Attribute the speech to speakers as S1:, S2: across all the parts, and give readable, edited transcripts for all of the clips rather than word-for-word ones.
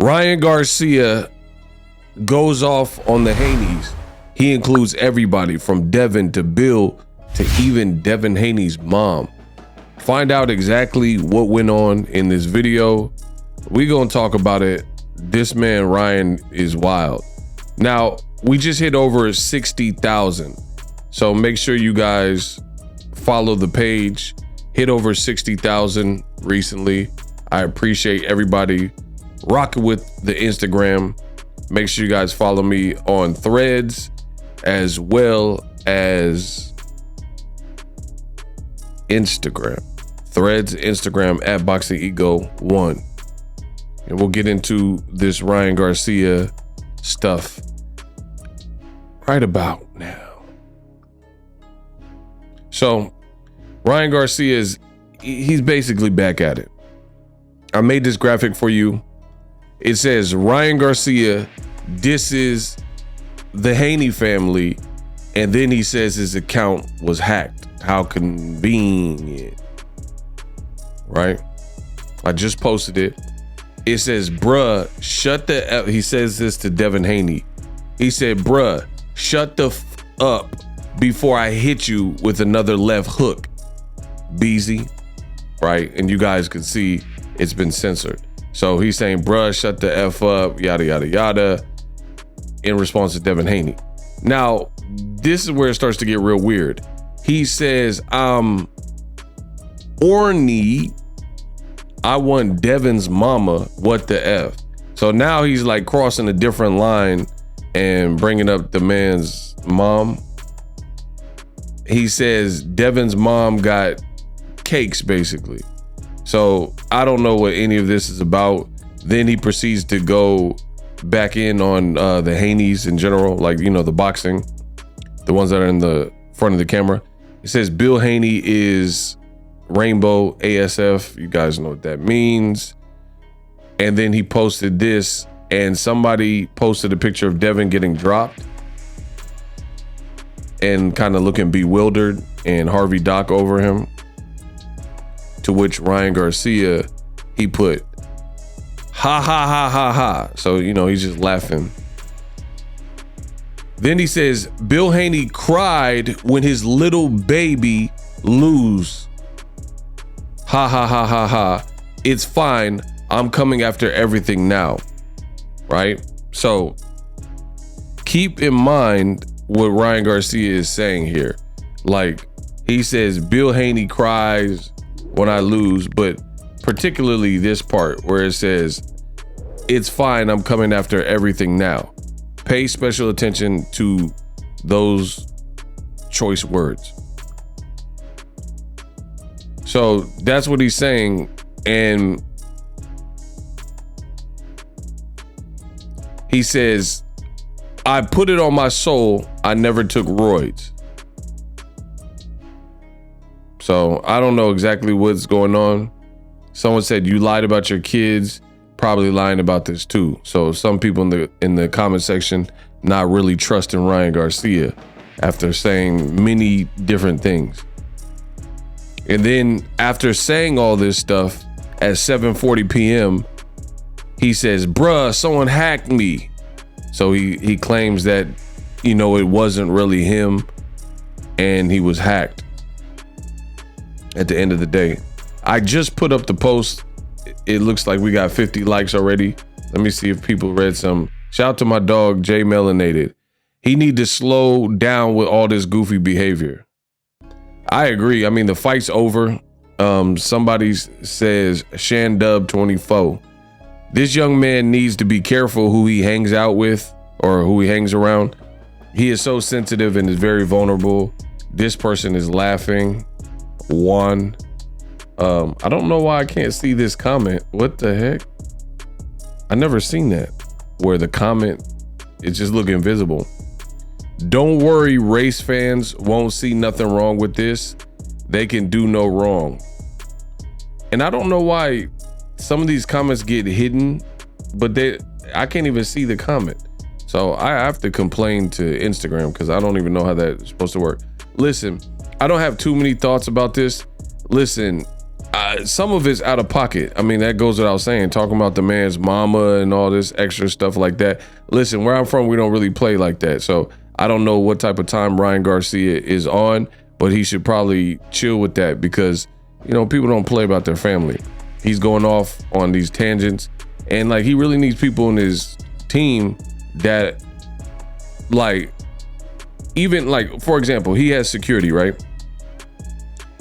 S1: Ryan Garcia goes off on the Haneys. He includes everybody from Devin to Bill to even Devin Haney's mom. Find out exactly what went on in this video. We gonna talk about it. This man Ryan is wild. Now, we just hit over 60,000. So make sure you guys follow the page. Hit over 60,000 recently. I appreciate everybody rocking with the Instagram. Make sure you guys follow me on Threads as well as Instagram. Threads, Instagram at BOXINGEGO1. And we'll get into this Ryan Garcia stuff right about now. So Ryan Garcia he's basically back at it. I made this graphic for you. It says Ryan Garcia disses the Haney family, and then he says his account was hacked. How convenient, right? I just posted it. It says, bruh, shut the F. He says this to Devin Haney. He said, bruh, shut the F up before I hit you with another left hook. Beezy, right? And you guys can see it's been censored. So he's saying, bruh, shut the F up, yada, yada, yada, in response to Devin Haney. Now, this is where it starts to get real weird. He says, I'm orny. I want Devin's mama. What the F? So now he's like crossing a different line and bringing up the man's mom. He says Devin's mom got cakes, basically. So I don't know what any of this is about. Then he proceeds to go back in on the Haneys in general, like, you know, the boxing, the ones that are in the front of the camera. He says Bill Haney is Rainbow ASF. You guys know what that means. And then he posted this, and somebody posted a picture of Devin getting dropped and kind of looking bewildered, and Harvey Doc over him. To which Ryan Garcia, he put, ha, ha, ha, ha, ha. So, you know, he's just laughing. Then he says, Bill Haney cried when his little baby lose. Ha, ha, ha, ha, ha. It's fine. I'm coming after everything now. Right? So keep in mind what Ryan Garcia is saying here. Like, he says, Bill Haney cries when I lose, but particularly this part where it says, it's fine, I'm coming after everything now. Pay special attention to those choice words. So that's what he's saying. And he says, I put it on my soul, I never took roids. So I don't know exactly what's going on. Someone said you lied about your kids, probably lying about this too. So some people in the comment section not really trusting Ryan Garcia after saying many different things. And then after saying all this stuff at 7:40 p.m., he says, bruh, someone hacked me. So he claims that, you know, it wasn't really him and he was hacked. At the end of the day, I just put up the post. It looks like we got 50 likes already. Let me see if people read some. Shout out to my dog, Jay Melanated. He need to slow down with all this goofy behavior. I agree. I mean, the fight's over. Somebody says Shandub 24. This young man needs to be careful who he hangs out with or who he hangs around. He is so sensitive and is very vulnerable. This person is laughing. One. I don't know why I can't see this comment. What the heck? I never seen that where the comment is just look invisible. Don't worry, race fans won't see nothing wrong with this. They can do no wrong. And I don't know why some of these comments get hidden, but I can't even see the comment. So I have to complain to Instagram because I don't even know how that's supposed to work. Listen, I don't have too many thoughts about this. Listen, some of it's out of pocket. I mean, that goes without saying, talking about the man's mama and all this extra stuff like that. Listen, where I'm from, we don't really play like that. So I don't know what type of time Ryan Garcia is on, but he should probably chill with that because, you know, people don't play about their family. He's going off on these tangents, and like, he really needs people in his team that, like, even like, for example, he has security, right?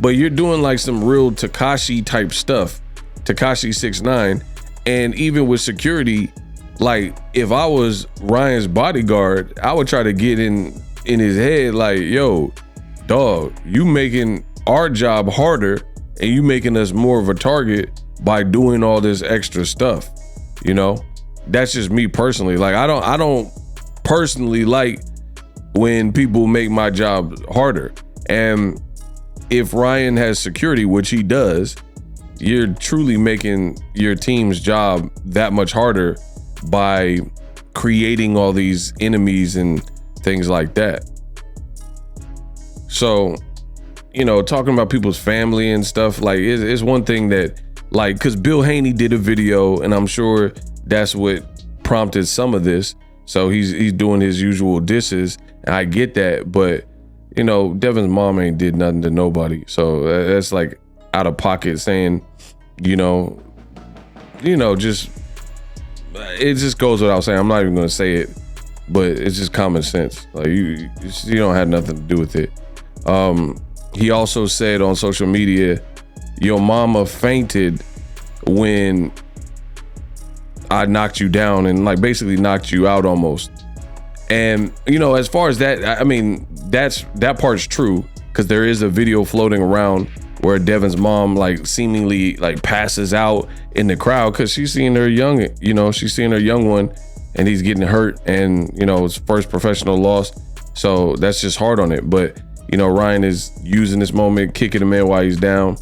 S1: But you're doing like some real Tekashi type stuff, Tekashi 6ix9ine, and even with security, like, if I was Ryan's bodyguard, I would try to get in his head like, yo, dog, you making our job harder and you making us more of a target by doing all this extra stuff. You know, that's just me personally. Like, I don't personally like when people make my job harder. And if Ryan has security, which he does, you're truly making your team's job that much harder by creating all these enemies and things like that. So, you know, talking about people's family and stuff, like, it's one thing that, like, because Bill Haney did a video, and I'm sure that's what prompted some of this. So he's doing his usual disses, and I get that, but, you know, Devin's mom ain't did nothing to nobody. So that's like out of pocket saying, you know, just, it just goes without saying. I'm not even gonna say it, but it's just common sense. Like, you don't have nothing to do with it. He also said on social media, your mama fainted when I knocked you down, and like basically knocked you out almost. And, you know, as far as that, I mean, that part's true, because there is a video floating around where Devin's mom like seemingly like passes out in the crowd because she's seeing her young one, and he's getting hurt, and, you know, it's first professional loss. So that's just hard on it. But, you know, Ryan is using this moment, kicking the man while he's down,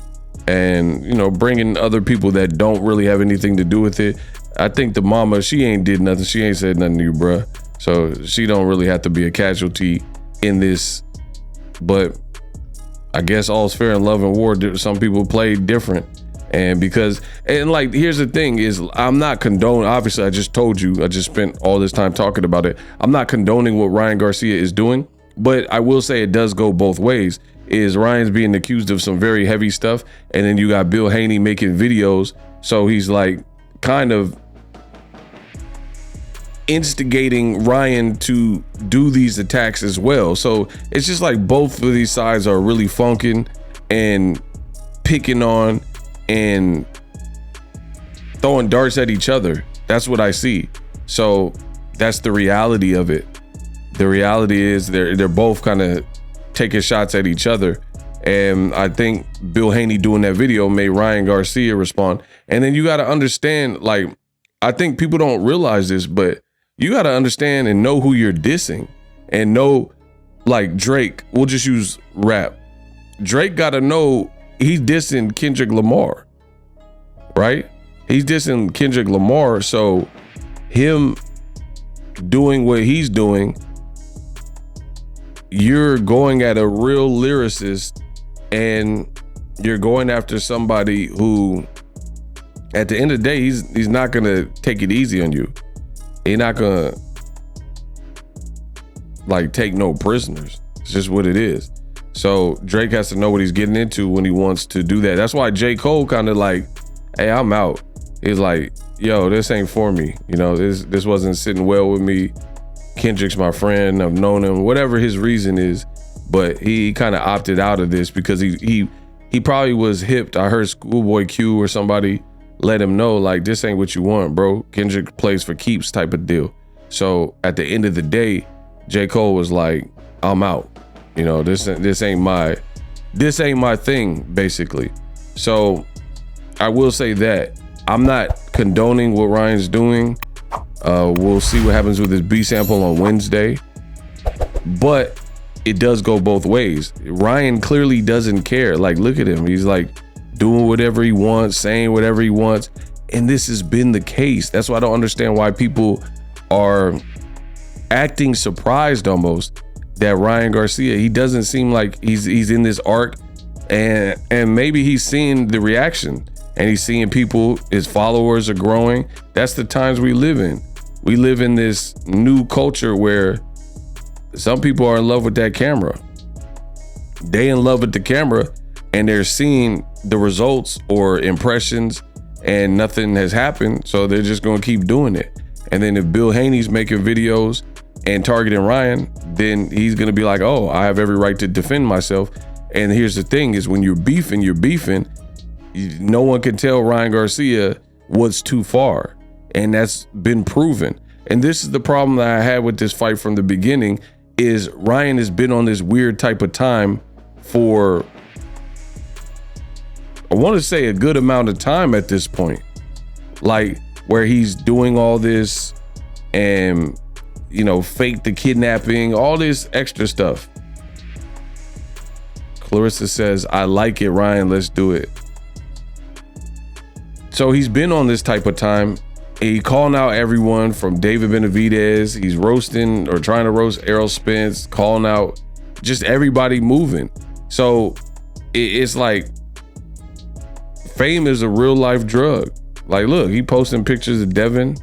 S1: and, you know, bringing other people that don't really have anything to do with it. I think the mama, she ain't did nothing. She ain't said nothing to you, bruh. So she don't really have to be a casualty in this. But I guess all's fair in love and war. Some people play different. And because, and like, here's the thing is, I'm not condoning, obviously I just told you, I just spent all this time talking about it. I'm not condoning what Ryan Garcia is doing, but I will say it does go both ways. Is Ryan's being accused of some very heavy stuff, and then you got Bill Haney making videos. So he's like kind of instigating Ryan to do these attacks as well. So it's just like both of these sides are really funking and picking on and throwing darts at each other. That's what I see. So that's the reality of it. The reality is they're both kind of taking shots at each other. And I think Bill Haney doing that video made Ryan Garcia respond. And then you got to understand, like, I think people don't realize this, but you got to understand and know who you're dissing, and know, like, Drake, we'll just use rap. Drake got to know he's dissing Kendrick Lamar, right? He's dissing Kendrick Lamar. So him doing what he's doing, you're going at a real lyricist, and you're going after somebody who, at the end of the day, he's not gonna take it easy on you. He's not gonna like take no prisoners. It's just what it is. So Drake has to know what he's getting into when he wants to do that. That's why J. Cole kind of like, hey, I'm out. He's like, yo, this ain't for me. You know, this wasn't sitting well with me. Kendrick's my friend. I've known him, whatever his reason is, but he kind of opted out of this because he probably was hipped. I heard Schoolboy Q or somebody let him know, like, this ain't what you want, bro. Kendrick plays for keeps type of deal. So at the end of the day, J. Cole was like, I'm out. You know, this ain't my thing, basically. So I will say that I'm not condoning what Ryan's doing. We'll see what happens with his B sample on Wednesday, but it does go both ways. Ryan clearly doesn't care. Like, look at him. He's like doing whatever he wants, saying whatever he wants. And this has been the case. That's why I don't understand why people are acting surprised almost that Ryan Garcia, he doesn't seem like he's in this arc And maybe he's seeing the reaction, and he's seeing people, his followers are growing. That's the times we live in. We live in this new culture where some people are in love with that camera. They in love with the camera, and they're seeing the results or impressions, and nothing has happened. So they're just going to keep doing it. And then if Bill Haney's making videos and targeting Ryan, then he's going to be like, oh, I have every right to defend myself. And here's the thing is, when you're beefing, no one can tell Ryan Garcia what's too far. And that's been proven. And this is the problem that I had with this fight from the beginning, is Ryan has been on this weird type of time for, I want to say, a good amount of time at this point. Like, where he's doing all this and, you know, fake the kidnapping, all this extra stuff. Clarissa says, I like it, Ryan, let's do it. So he's been on this type of time. He calling out everyone from David Benavidez. He's roasting or trying to roast Errol Spence, calling out just everybody moving. So it's like, fame is a real life drug. Like, look, he posting pictures of Devin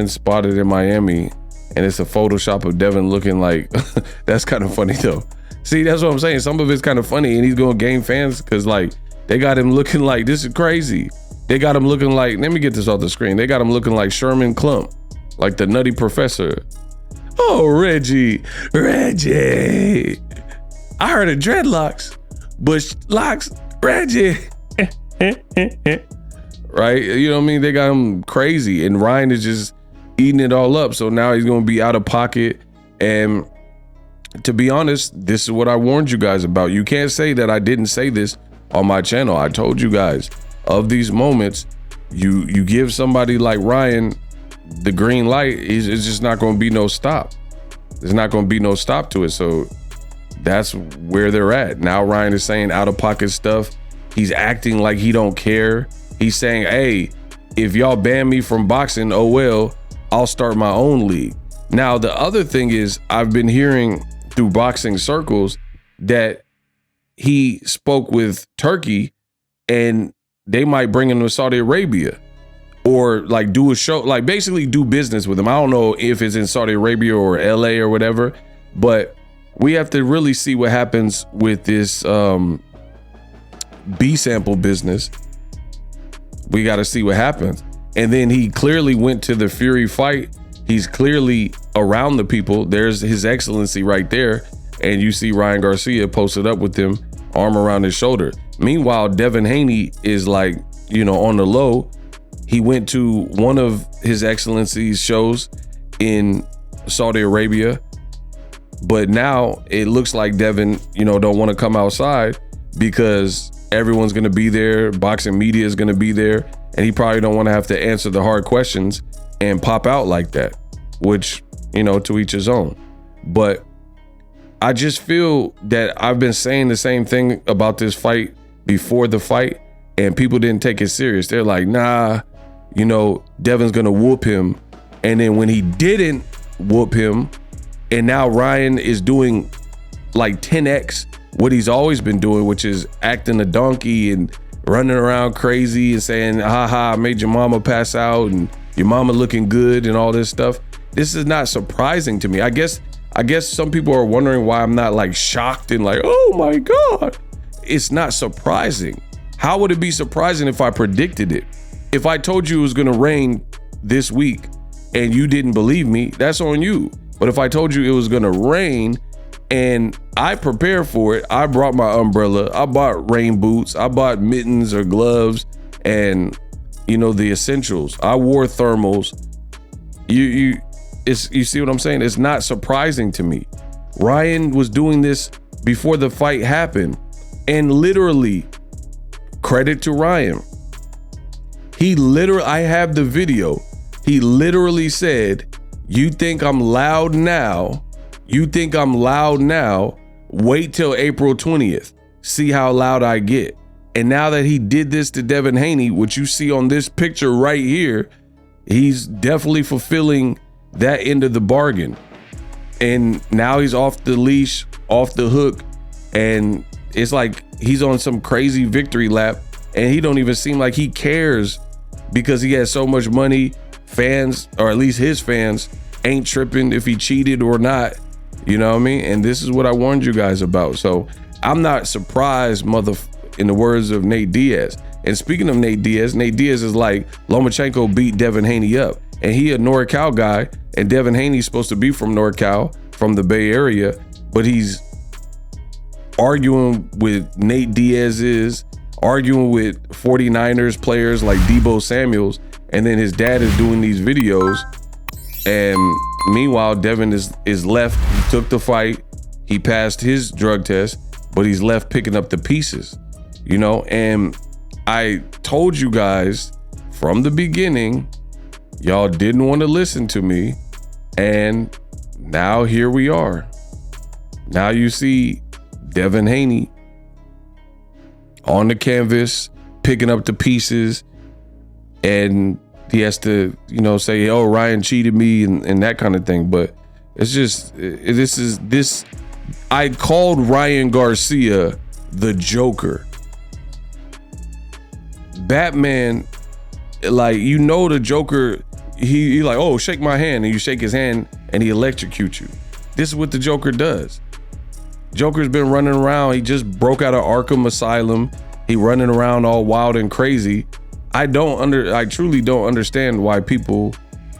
S1: spotted in Miami, and it's a Photoshop of Devin looking like, that's kind of funny though. See, that's what I'm saying. Some of it's kind of funny, and he's going to gain fans because, like, they got him looking like, this is crazy. They got him looking like, let me get this off the screen. They got him looking like Sherman Klump, like the Nutty Professor. Oh, Reggie. I heard of dreadlocks, bush locks, Reggie. Right? You know what I mean? They got him crazy, and Ryan is just eating it all up. So now he's going to be out of pocket. And to be honest, this is what I warned you guys about. You can't say that I didn't say this on my channel. I told you guys, of these moments, you give somebody like Ryan the green light, it's just not going to be no stop. There's not going to be no stop to it. So that's where they're at. Now Ryan is saying out of pocket stuff. He's acting like he don't care. He's saying, hey, if y'all ban me from boxing, oh well, I'll start my own league. Now, the other thing is, I've been hearing through boxing circles that he spoke with Turkey and they might bring him to Saudi Arabia or like do a show, like basically do business with him. I don't know if it's in Saudi Arabia or LA or whatever, but we have to really see what happens with this B sample business. We got to see what happens. And then he clearly went to the Fury fight. He's clearly around the people. There's His Excellency right there. And you see Ryan Garcia posted up with him, arm around his shoulder. Meanwhile, Devin Haney is like, you know, on the low. He went to one of His Excellency's shows in Saudi Arabia. But now it looks like Devin, you know, don't want to come outside because everyone's going to be there. Boxing media is going to be there. And he probably don't want to have to answer the hard questions and pop out like that, which, you know, to each his own. But I just feel that I've been saying the same thing about this fight before the fight, and people didn't take it serious. They're like, nah, you know, Devin's going to whoop him. And then when he didn't whoop him, and now Ryan is doing like 10x what he's always been doing, which is acting a donkey and running around crazy and saying, haha, I made your mama pass out and your mama looking good and all this stuff. This is not surprising to me. I guess some people are wondering why I'm not like shocked and like, oh my God. It's not surprising. How would it be surprising if I predicted it? If I told you it was gonna rain this week and you didn't believe me, that's on you. But if I told you it was gonna rain and I prepared for it, I brought my umbrella, I bought rain boots, I bought mittens or gloves and, you know, the essentials. I wore thermals. You see what I'm saying? It's not surprising to me. Ryan was doing this before the fight happened, and literally, credit to Ryan. I have the video. He literally said, you think I'm loud now? You think I'm loud now? Wait till April 20th. See how loud I get. And now that he did this to Devin Haney, which you see on this picture right here, he's definitely fulfilling that end of the bargain. And now he's off the leash, off the hook, and it's like he's on some crazy victory lap and he don't even seem like he cares because he has so much money. Fans, or at least his fans, ain't tripping if he cheated or not. You know what I mean? And this is what I warned you guys about. So I'm not surprised, in the words of Nate Diaz. And speaking of Nate Diaz is like, Lomachenko beat Devin Haney up. And he a NorCal guy, and Devin Haney's supposed to be from NorCal, from the Bay Area, but he's arguing with Nate Diaz, arguing with 49ers players like Deebo Samuels, and then his dad is doing these videos. And meanwhile, Devin is left. He took the fight. He passed his drug test, but he's left picking up the pieces, you know? And I told you guys from the beginning, y'all didn't want to listen to me. And now here we are. Now you see Devin Haney on the canvas, picking up the pieces, and he has to, you know, say, oh, Ryan cheated me and that kind of thing. But it's just, I called Ryan Garcia the Joker. Batman, like, you know, the Joker, he like, oh, shake my hand, and you shake his hand and he electrocutes you. This is what the Joker does. Joker's been running around. He just broke out of Arkham Asylum. He running around all wild and crazy. I truly don't understand why people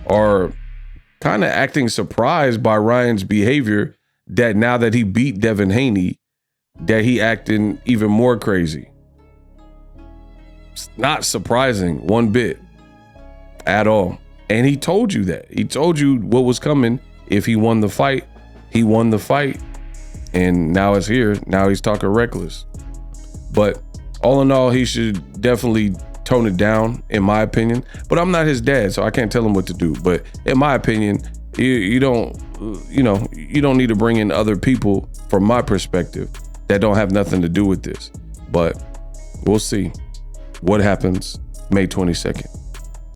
S1: are kind of acting surprised by Ryan's behavior, that now that he beat Devin Haney, that he acting even more crazy. It's not surprising one bit at all. And he told you that. He told you what was coming if he won the fight. He won the fight. And now it's here. Now he's talking reckless. But all in all, he should definitely tone it down, in my opinion. But I'm not his dad, so I can't tell him what to do. But in my opinion, you don't need to bring in other people, from my perspective, that don't have nothing to do with this. But we'll see what happens May 22nd.